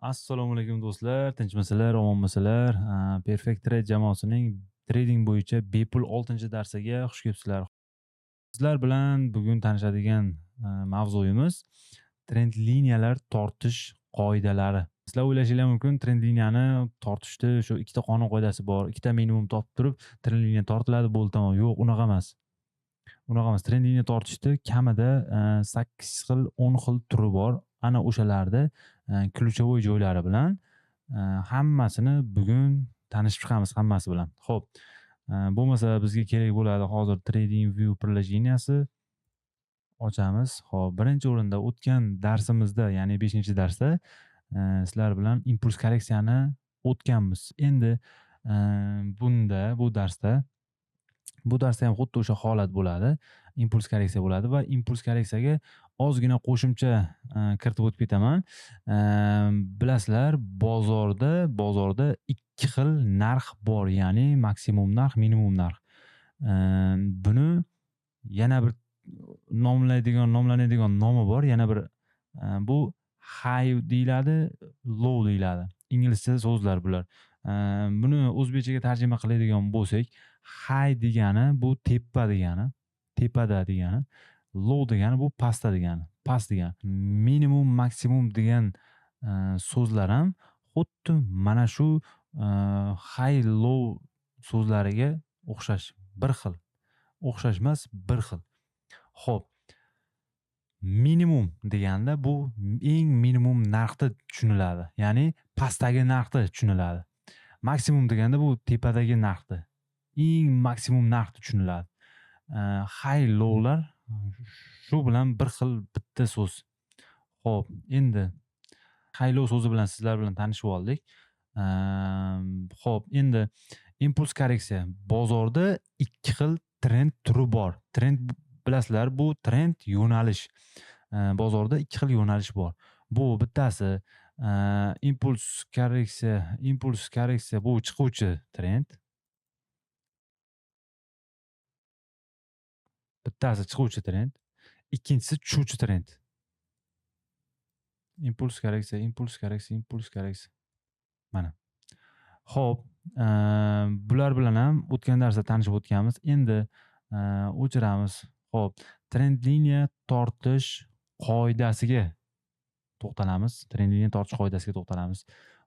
Assalomu alaykum do'stlar, tinchmisizlar, omonmisizlar? Perfect Trade jamoasining trading bo'yicha bepul 6-darsiga xush kelibsizlar. Sizlar bilan bugun tanishadigan mavzuyimiz trend liniyalar tortish qoidalari. Sizlar o'ylashinglar mumkin, trend liniyani tortishda shu ikkita qonun qoidasi bor. Ikkita minimum topib turib, trend liniya tortiladi, bo'ldi tamom. Yo'q, unaqa emas. Unaqa emas. Trend liniya tortishda kamida 8 xil, 10 xil turi bor. Ana o'shalarda ключевой joylari bilan hammasini bugun tanishib chiqamiz hammasi bilan. Xo'p, bo'lmasa bizga kerak bo'ladi hozir trading view приложенияsi ochamiz. Xo'p, birinchi o'rinda o'tgan darsimizda, ya'ni 5-darsda sizlar bilan impuls korreksiyani o'tganmiz. Endi bu darsda ham xuddi o'sha holat bo'ladi. Impuls korreksiya bo'ladi va impuls korreksiyaga ozgina qo'shimcha kiritib o'tib ketaman. Bilasizlar, bozorda ikki xil narx bor, ya'ni maksimum narx, minimum narx. Buni yana bir nomlanadigan nomi bor. Yana bir bu high deyiladi, low deyiladi. Inglizcha so'zlar bular. Buni o'zbekchaga tarjima qiladigan bo'lsak, high degani bu tepa degani, tepada degani. Low degani bu pastda degani, past degani. Minimum, maksimum degan so'zlar ham xuddi mana shu high, low so'zlariga o'xshash, bir xil. O'xshash emas, bir xil. Xo'p, minimum deganda bu eng minimum narxda tushuniladi. Ya'ni pastdagi narxda tushuniladi. Maksimum deganda bu tepadagi narxda, eng maksimum narxda tushuniladi. High, low'lar shu bilan bir xil, bitta so'z. Xo'p, endi high, low so'zi bilan sizlar bilan tanishib oldik. Xo'p, endi impuls korreksiya. Bozorda ikki xil trend turi bor. Trend bilasizlar, bu trend yo'nalish. Bozorda ikki xil yo'nalish bor. Bu bittasi impuls korreksiya bu chiquvchi trend. Bittasi chiquvchi trend, ikkinchisi tushuvchi trend. Impuls korreksiya. Mana. Xo'p, bular bilan ham o'tgan darsda tanishib o'tganmiz. Endi o'chiramiz. Xo'p, trend liniya tortish qoidasiga to'xtalamiz.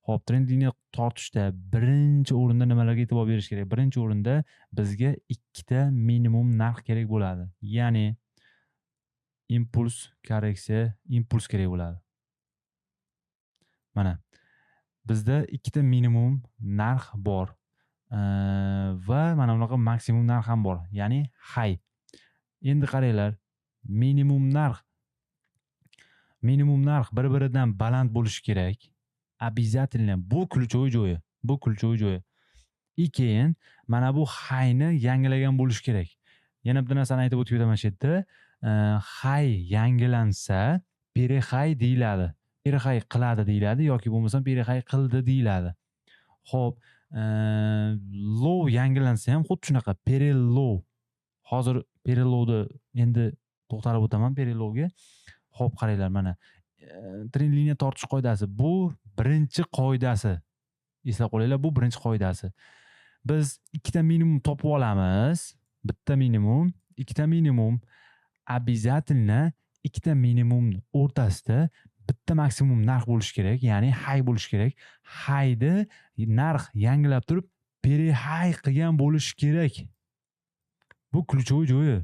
Xo'p, trend liniya tortishda birinchi o'rinda nimalarga e'tibor berish kerak? Birinchi o'rinda bizga ikkita minimum narx kerak bo'ladi. Ya'ni impuls korreksiya, impuls kerak bo'ladi. Mana bizda ikkita minimum narx bor va mana bunaqa maksimum narx ham bor, ya'ni high. Endi qaranglar, minimum narx bir-biridan baland bo'lishi kerak. Обязательно, bu ключевой joyi. Keyin mana bu high ni yangilagan bo'lishi kerak. Yana bitta narsani aytib o'tib ketaman shu yerda. High yangilansa, peri-high deyiladi. Peri-high qiladi deyiladi yoki bo'lmasa peri-high qildi deyiladi. Xo'p, low yangilansa ham xuddi shunaqa, peri-low. Hozir peri-low'da endi to'xtalib o'taman peri-low'ga. Xo'p, qaranglar, mana trend liniya tortish qoidasi bu birinchi qoidasi. Eslab qolinglar, bu birinchi qoidasi. Biz ikkita minimum topib olamiz. Bitta minimum, ikkita minimum. Обязательно ikkita minimum o'rtasida bitta maksimum narx bo'lishi kerak, ya'ni high bo'lishi kerak. High'ni narx yangilab turib, peri-high qilgan bo'lishi kerak. Bu ключевой joyi.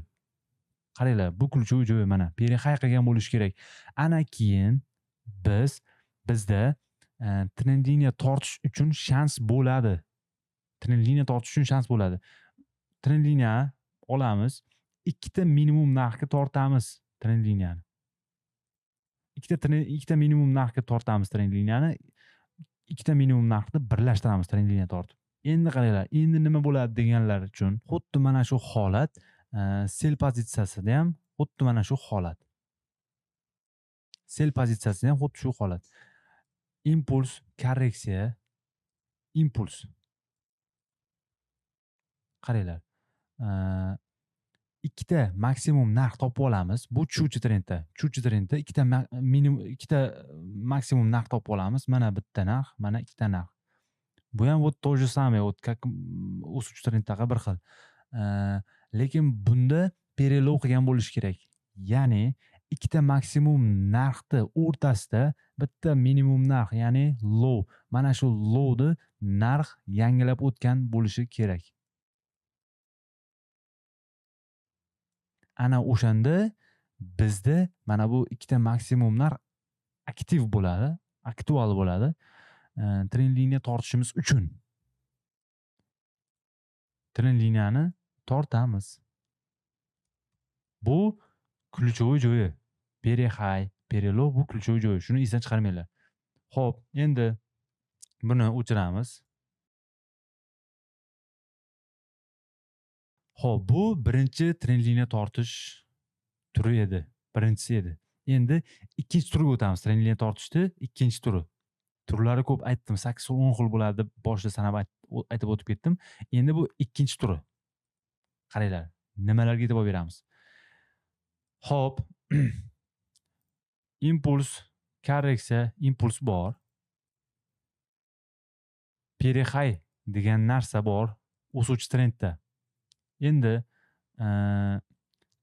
Qaranglar, bu ключевой joyi mana peri-high qilgan bo'lishi kerak. Ana keyin bizda trend liniya tortish uchun shans bo'ladi. Trend liniya olamiz, ikkita minimum narxga tortamiz trend liniyani. Ikkita minimum narxga tortamiz trend liniyani. Ikkita minimum narxni birlashtiramiz trend liniya tortib. Endi qaranglar, endi nima bo'ladi deganlar uchun xuddi mana shu holat, sell pozitsiyasida ham xuddi mana shu holat. Impuls, korreksiya, impuls. Qaranglar. ikkita maksimum narx topib olamiz. Bu tushuvchi trendda. Tushuvchi trendda ikkita maksimum narx topib olamiz. Mana bitta narx, mana ikkita narx. Bu ham вот то же самое, вот как o'suvchi trenddaqa bir xil. Lekin bunda perelov qilgan bo'lish kerak. Ya'ni ikkita maksimum narxni o'rtasida bitta minimum narx, ya'ni low. Mana shu lowni narx yangilab o'tgan bo'lishi kerak. Ana o'shanda bizda mana bu ikkita maksimum narx aktiv bo'ladi, aktual bo'ladi. Trend liniya tortishimiz uchun. Trend liniyani tortamiz. Bu ключевой joyi. Перехай, перелov bu ключевой joyi. Shuni esdan chiqarmanglar. Xo'p, endi buni o'chiramiz. Xo'p, bu birinchi trend liniya tortish turi edi. Birinchisi edi. Endi ikkinchi turga o'tamiz. Trend liniya tortishni ikkinchi turi. Turlari ko'p aytdim. 8-10 xil bo'ladi deb boshida sanab aytib o'tib ketdim. Endi bu ikkinchi turi. Qaranglar, nimalarga e'tibor beramiz. Xo'p. Impuls, korreksiya, impuls bor. Перехай degan narsa bor o'suvchi trendda. Endi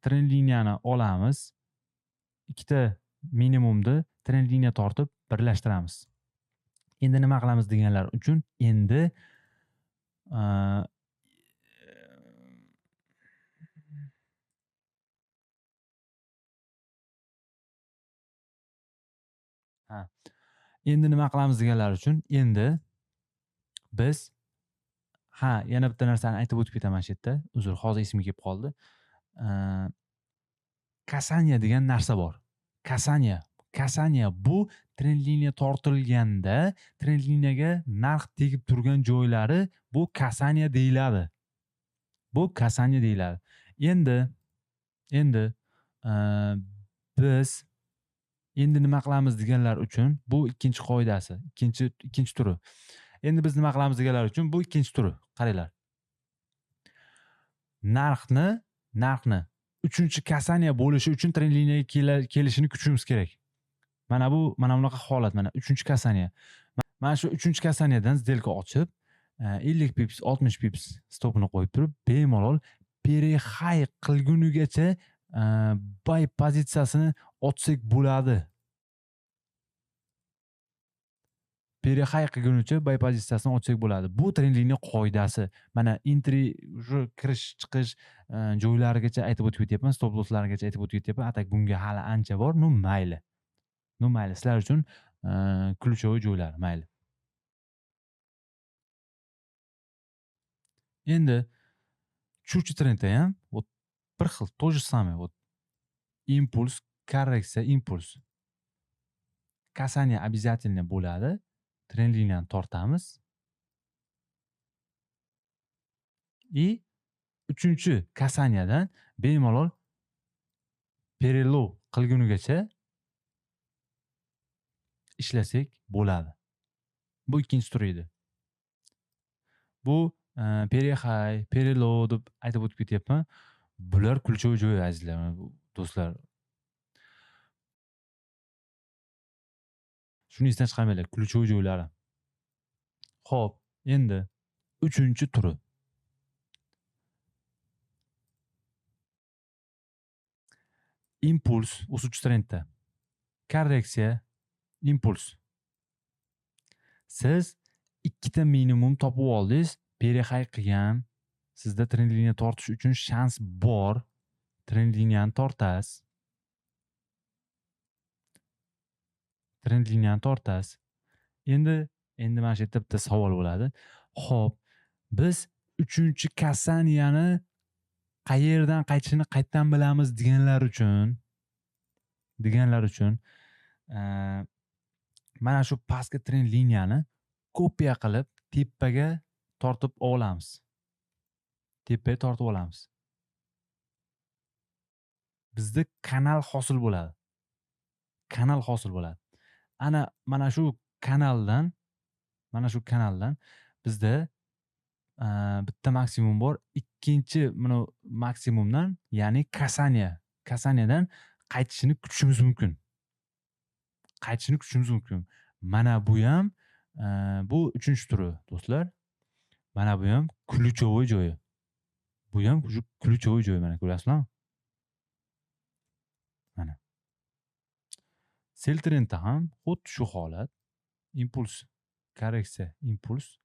trend liniyani olamiz. Ikkita minimumni trend liniya tortib birlashtiramiz. Endi nima qilamiz deganlar uchun endi endi nima qilamiz deganlar uchun endi biz yana bitta narsani aytib o'tib ketaman shu yerda. Uzr, hozir esimga kelib qoldi. Kasaniya degan narsa bor. Kasaniya bu trend liniya tortilganda trend liniyaga narx tegib turgan joylari bu kasaniya deyiladi. Bu kasaniya deyiladi. Endi biz endi nima qilamiz deganlar uchun bu ikkinchi qoidasi, ikkinchi turi. Endi biz nima qilamiz deganlar uchun bu ikkinchi turi. Qaranglar. Narxni uchinchi kasaniya bo'lishi uchun trend liniyaga kelishini kutishimiz kerak. Mana bunaqa holat, mana uchinchi kasaniya. Mana shu uchinchi kasaniyadan сделка ochib, 50 pips, 60 pips stopini qo'yib turib, bemalol перехай qilgunigacha buy pozitsiyasini ochsak bo'ladi. Перехай qilgunicha buy pozitsiyasini ochsak bo'ladi. Bu trend liniya qoidasi. Mana entry, kirish, chiqish joylarigacha aytib o'tib ketyapman, stop losslarigacha aytib o'tib ketyapman. Atak bunga hali ancha bor. Mayli. Sizlar uchun ключевой joylar, mayli. Endi tushuvchi trendda ham вот bir xil, то же самое. Вот impuls, korreksiya, impuls. Kasaniya обязательно bo'ladi. Trend liniyani tortamiz. И uchinchi kasaniyadan bemalol perelov qilgunigacha ishlasak bo'ladi. Bu ikkinchi tur edi. Bu perexay, perelov deb aytib o'tib ketyapman. Bular ключевой joy azizlar, do'stlar. Shuni esdan chiqarmanglar, ключевой joylari. Xo'p, endi uchinchi turi. Impuls o'suvchi trendda. Korreksiya, impuls. Siz ikkita minimum topib oldingiz, perexay qilgan, sizda trend liniya tortish uchun shans bor. Trend liniyani tortasiz. Endi mana shu yerda bitta savol bo'ladi. Xo'p, biz uchinchi kasaniyani qayerdan qaytishini qayerdan bilamiz deganlar uchun mana shu pastki trend liniyani kopiya qilib tepaga tortib olamiz. Bizda kanal hosil bo'ladi. Ana mana shu kanaldan bizda bitta maksimum bor, ikkinchi mana maksimumdan, ya'ni Kasaniyadan qaytishini kutishimiz mumkin. Mana bu ham bu 3-turi do'stlar. Mana bu ham ключевой joyi. Bu ham ключевой joyi, mana ko'ryapsizlarmi? Mana. Seltrendda ham xuddi shu holat. Impuls, korreksiya, impuls.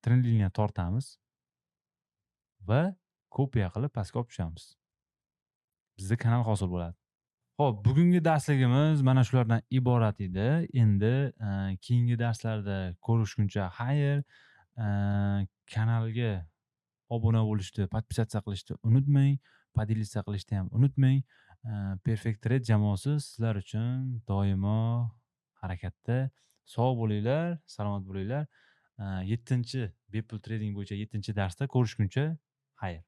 Trend liniyani tortamiz va kopiya qilib pastga olib tushamiz. Bizda kanal hosil bo'ladi. Xo'p, bugungi darsligimiz mana shulardan iborat edi. Endi keyingi darslarda ko'rishguncha xayr. Kanalga obuna bo'lishni, podpisatsiya qilishni unutmang, podelиться qilishni ham unutmang. Perfect Trade jamoasi sizlar uchun doimo harakatda. Sog' bo'linglar, salomat bo'linglar. 7-bepul trading bo'yicha 7-darsda ko'rishguncha xayr.